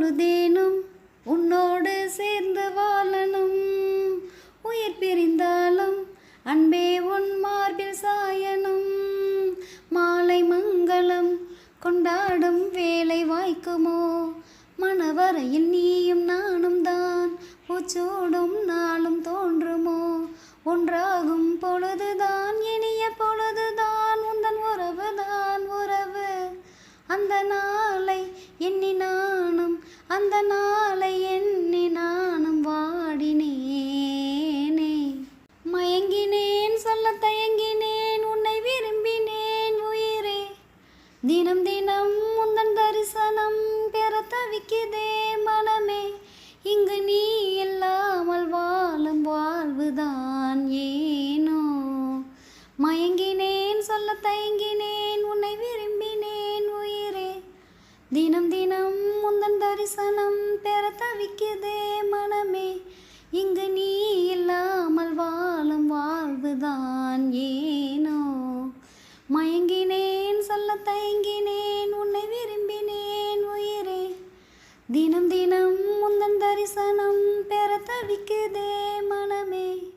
பொழுதேனும் உன்னோடு சேர்ந்து வாழணும். உயிர் பிரிந்தாலும் அன்பே உன் மார்பில் சாயணும். மாலை மங்களம் கொண்டாடும் வேலை வாய்க்குமோ? மணவரையில் நீயும் நானும் தான் பூச்சூடும் நாளும் தோன்றுமோ? ஒன்றாகும் பொழுதுதான் இனிய பொழுதுதான் உந்தன் உறவுதான் உறவு. அந்த நாளை எண்ணி நானும் அந்த நாளை எண்ணி நானும் வாடினேனே. மயங்கினேன் சொல்ல தயங்கினேன் உன்னை விரும்பினேன் உயிரே. தினம் தினம் உந்தன் தரிசனம் பெற தவிக்குதே மனமே. இங்கு நீ இல்லாமல் வாழும் வாழ்வுதான் ஏனோ? மயங்கினேன் சொல்ல தயங்கினேன் உன்னை விரும்பினேன் உயிரே. தினம் தினம் உந்தன் தரிசனம் பெற தவிக்குதே மனமே. இங்கு நீ இல்லாமல் வாழும் வாழ்வுதான் ஏனோ? மயங்கினேன் சொல்ல தயங்கினேன் உன்னை விரும்பினேன் உயிரே. தினம் தினம் உந்தன் தரிசனம் பெற தவிக்குதே மனமே.